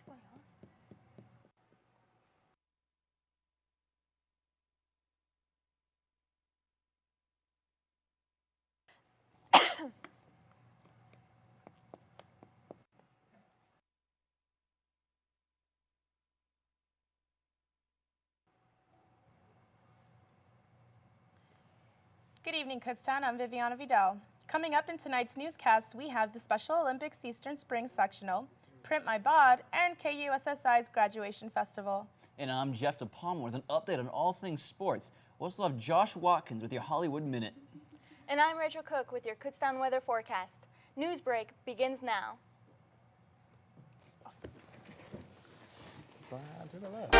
going on? Good evening, Kutztown. I'm Viviana Vidal. Coming up in tonight's newscast, we have the Special Olympics Eastern Spring Sectional, Print My Bod, and KUSSI's Graduation Festival. And I'm Jeff DePalma with an update on all things sports. We'll also have Josh Watkins with your Hollywood Minute. And I'm Rachel Cook with your Kutztown weather forecast. Newsbreak begins now. Slide to the left.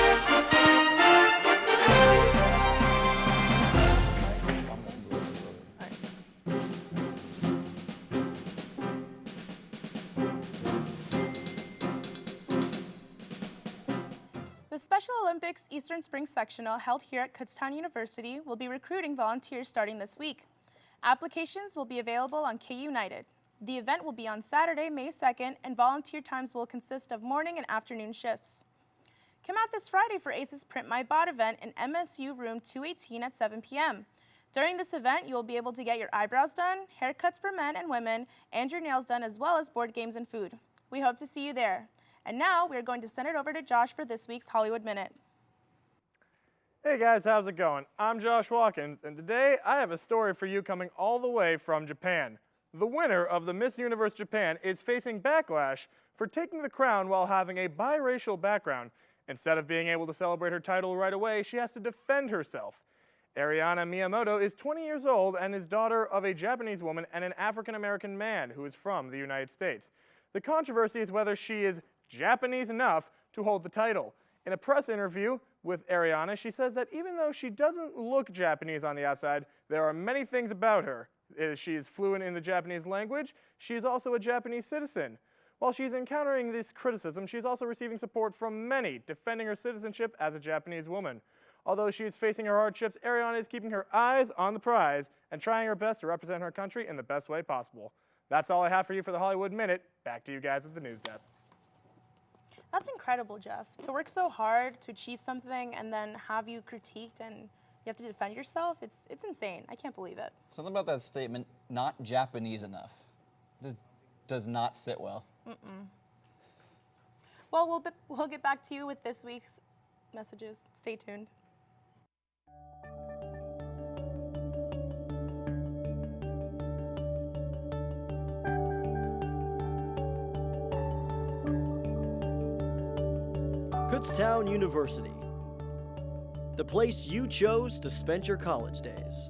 The Special Olympics Eastern Spring Sectional held here at Kutztown University will be recruiting volunteers starting this week. Applications will be available on KU United. The event will be on Saturday, May 2nd, and volunteer times will consist of morning and afternoon shifts. Come out this Friday for ACE's Print My Bod event in MSU Room 218 at 7 p.m. During this event, you will be able to get your eyebrows done, haircuts for men and women, and your nails done, as well as board games and food. We hope to see you there. And now we're going to send it over to Josh for this week's Hollywood Minute. Hey guys, how's it going? I'm Josh Watkins, and today I have a story for you coming all the way from Japan. The winner of the Miss Universe Japan is facing backlash for taking the crown while having a biracial background. Instead of being able to celebrate her title right away, she has to defend herself. Ariana Miyamoto is 20 years old and is daughter of a Japanese woman and an African-American man who is from the United States. The controversy is whether she is Japanese enough to hold the title. In a press interview with Ariana, she says that even though she doesn't look Japanese on the outside, there are many things about her. She is fluent in the Japanese language. She is also a Japanese citizen. While she's encountering this criticism, she's also receiving support from many, defending her citizenship as a Japanese woman. Although she is facing her hardships, Ariana is keeping her eyes on the prize and trying her best to represent her country in the best way possible. That's all I have for you for the Hollywood Minute. Back to you guys at the news desk. That's incredible, Jeff. To work so hard to achieve something and then have you critiqued and you have to defend yourself, it's insane. I can't believe it. Something about that statement, not Japanese enough, just does not sit well. Well, we'll get back to you with this week's messages. Stay tuned. Kutztown University, the place you chose to spend your college days.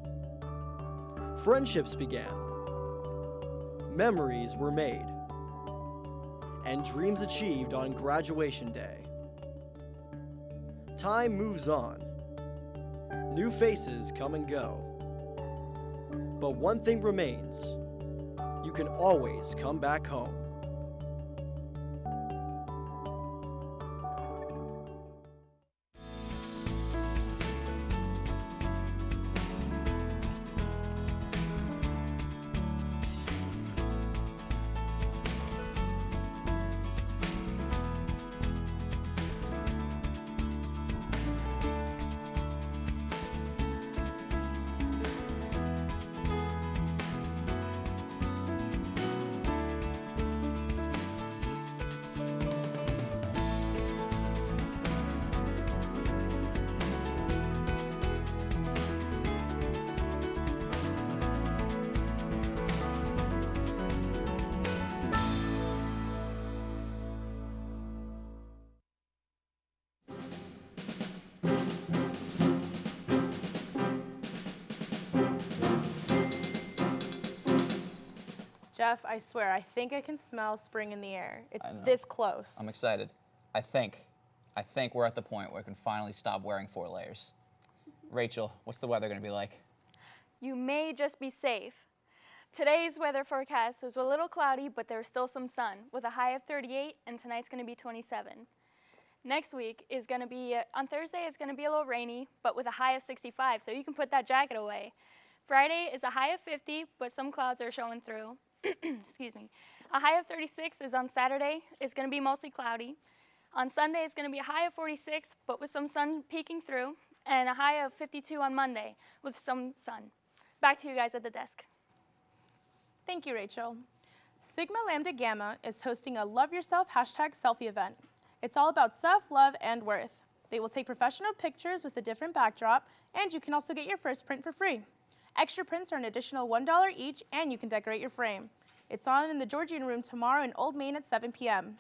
Friendships began, memories were made, and dreams achieved on graduation day. Time moves on, new faces come and go, but one thing remains: you can always come back home. Jeff, I swear, I think I can smell spring in the air. It's I know. this close. I'm excited. I think we're at the point where we can finally stop wearing 4 layers. Rachel, what's the weather going to be like? You may just be safe. Today's weather forecast was a little cloudy, but there's still some sun with a high of 38, and tonight's going to be 27. Next week is going to be, on Thursday, it's going to be a little rainy, but with a high of 65, so you can put that jacket away. Friday is a high of 50, but some clouds are showing through. Excuse me. A high of 36 is on Saturday. It's going to be mostly cloudy. On Sunday, it's going to be a high of 46, but with some sun peeking through, and a high of 52 on Monday with some sun. Back to you guys at the desk. Thank you, Rachel. Sigma Lambda Gamma is hosting a Love Yourself #selfie event. It's all about self-love and worth. They will take professional pictures with a different backdrop, and you can also get your first print for free. Extra prints are an additional $1 each, and you can decorate your frame. It's on in the Georgian Room tomorrow in Old Main at 7 p.m.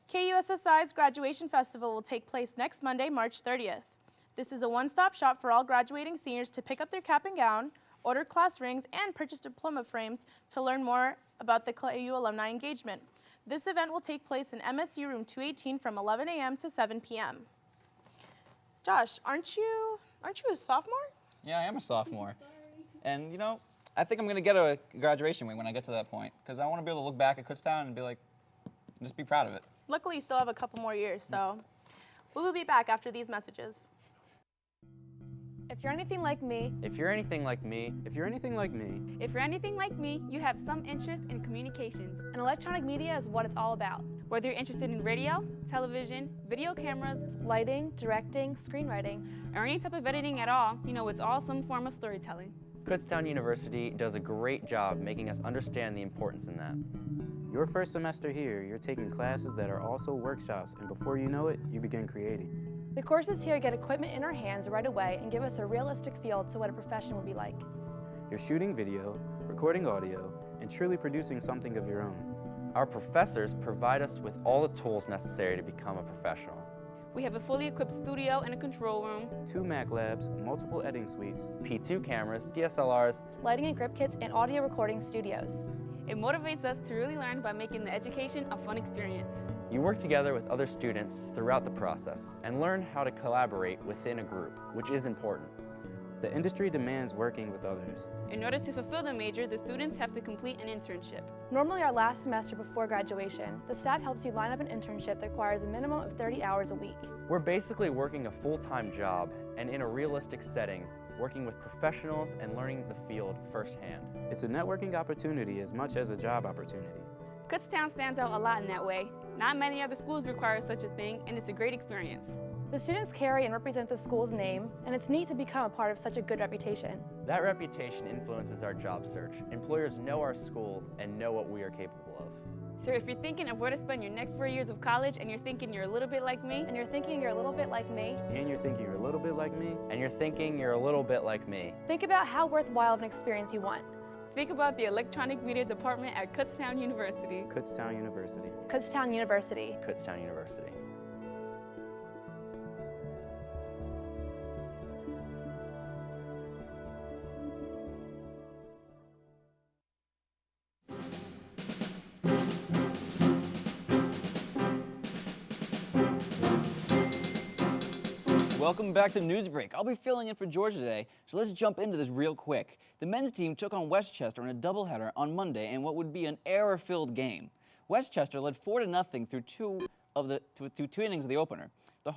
KUSSI's Graduation Festival will take place next Monday, March 30th. This is a one-stop shop for all graduating seniors to pick up their cap and gown, order class rings, and purchase diploma frames to learn more about the KU alumni engagement. This event will take place in MSU Room 218 from 11 a.m. to 7 p.m. Josh, aren't you a sophomore? Yeah, I am a sophomore. And you know, I think I'm gonna get a graduation ring when I get to that point, because I want to be able to look back at Kutztown and be like, just be proud of it. Luckily, you still have a couple more years, so we will be back after these messages. If you're anything like me, If you're anything like me, if you're anything like me, You have some interest in communications. and electronic media is what it's all about. Whether you're interested in radio, television, video cameras, Lighting, directing, screenwriting. or any type of editing at all, you know it's all some form of storytelling. Kutztown University does a great job making us understand the importance in that. Your first semester here, you're taking classes that are also workshops, and before you know it, you begin creating. The courses here get equipment in our hands right away and give us a realistic feel to what a profession would be like. You're shooting video, recording audio, and truly producing something of your own. Our professors provide us with all the tools necessary to become a professional. We have a fully equipped studio and a control room. 2 Mac labs, multiple editing suites. P2 cameras, DSLRs, Lighting and grip kits and audio recording studios. It motivates us to really learn by making the education a fun experience. you work together with other students throughout the process and learn how to collaborate within a group, which is important. The industry demands working with others. In order to fulfill the major, the students have to complete an internship. Normally our last semester before graduation, the staff helps you line up an internship that requires a minimum of 30 hours a week. We're basically working a full-time job and in a realistic setting, working with professionals and learning the field firsthand. It's a networking opportunity as much as a job opportunity. Kutztown stands out a lot in that way. Not many other schools require such a thing, and it's a great experience. The students carry and represent the school's name, and it's neat to become a part of such a good reputation. That reputation influences our job search. Employers know our school and know what we are capable of. So if you're thinking of where to spend your next 4 years of college and you're thinking you're a little bit like me, And you're thinking you're a little bit like me, And you're thinking you're a little bit like me? And you're thinking you're a little bit like me. think about how worthwhile of an experience you want. think about the electronic media department at Kutztown University. Kutztown University. Kutztown University. Kutztown University. Welcome back to Newsbreak. I'll be filling in for Georgia today, so let's jump into this real quick. The men's team took on Westchester in a doubleheader on Monday in what would be an error-filled game. Westchester led 4-0 through two innings of the opener.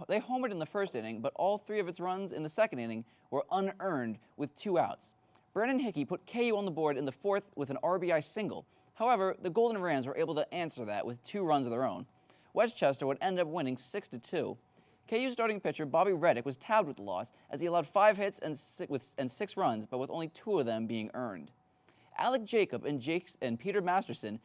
They homered in the first inning, but all 3 of its runs in the second inning were unearned with 2 outs. Brandon Hickey put KU on the board in the 4th with an RBI single. However, the Golden Rams were able to answer that with 2 runs of their own. Westchester would end up winning 6-2. KU starting pitcher Bobby Reddick was tabbed with the loss as he allowed 5 hits and 6 runs, but with only 2 of them being earned. Alec Jacob and Peter Masterson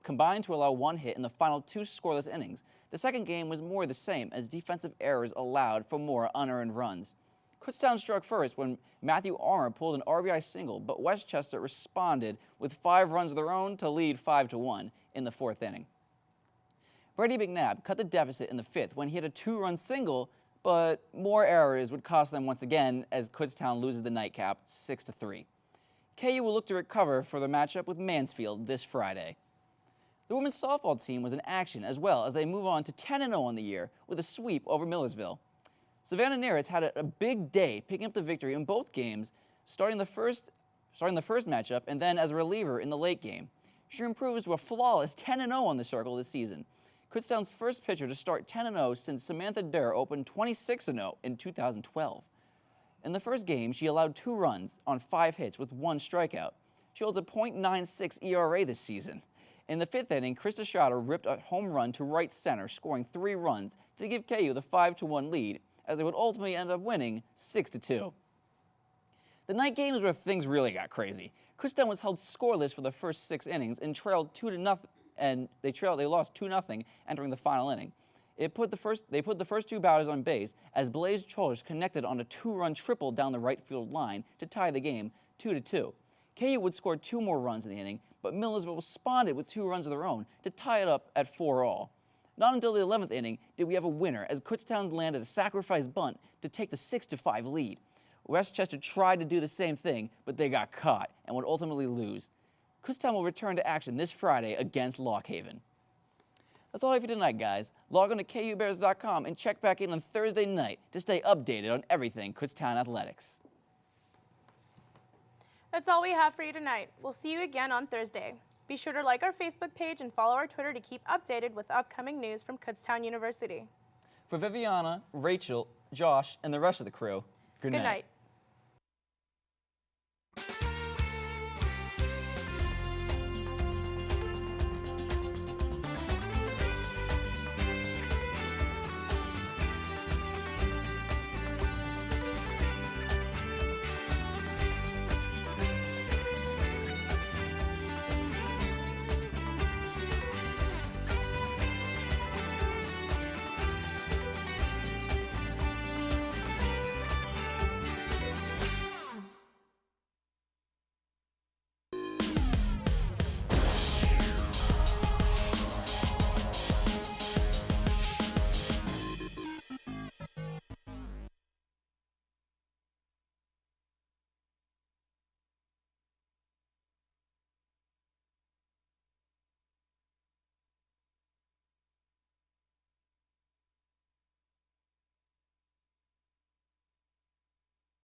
combined to allow 1 hit in the final 2 scoreless innings. The second game was more the same as defensive errors allowed for more unearned runs. Kutztown struck first when Matthew Armour pulled an RBI single, but Westchester responded with 5 runs of their own to lead 5-1 in the 4th inning. Brady McNabb cut the deficit in the 5th when he hit a 2-run single, but more errors would cost them once again as Kutztown loses the nightcap 6-3. KU will look to recover for the matchup with Mansfield this Friday. The women's softball team was in action as well as they move on to 10-0 on the year with a sweep over Millersville. Savannah Neritz had a big day picking up the victory in both games, starting the first matchup and then as a reliever in the late game. She improves to a flawless 10-0 on the circle this season. Kutztown's first pitcher to start 10-0 since Samantha Durr opened 26-0 in 2012. In the first game, she allowed 2 runs on 5 hits with 1 strikeout. She holds a .96 ERA this season. In the 5th inning, Krista Schotter ripped a home run to right center, scoring 3 runs to give KU the 5-1 lead, as they would ultimately end up winning 6-2. The night game is where things really got crazy. Kutztown was held scoreless for the first 6 innings and trailed 2-0, and they lost 2-0 entering the final inning. They put the first 2 batters on base as Blaise Cholch connected on a 2-run triple down the right field line to tie the game 2-2. KU would score 2 more runs in the inning, but Millersville responded with 2 runs of their own to tie it up at 4-all. Not until the 11th inning did we have a winner as Kutztown landed a sacrifice bunt to take the 6-5 lead. Westchester tried to do the same thing, but they got caught and would ultimately lose. Kutztown will return to action this Friday against Lockhaven. That's all I have for tonight, guys. Log on to KUBears.com and check back in on Thursday night to stay updated on everything Kutztown athletics. That's all we have for you tonight. We'll see you again on Thursday. Be sure to like our Facebook page and follow our Twitter to keep updated with upcoming news from Kutztown University. For Viviana, Rachel, Josh, and the rest of the crew, good night.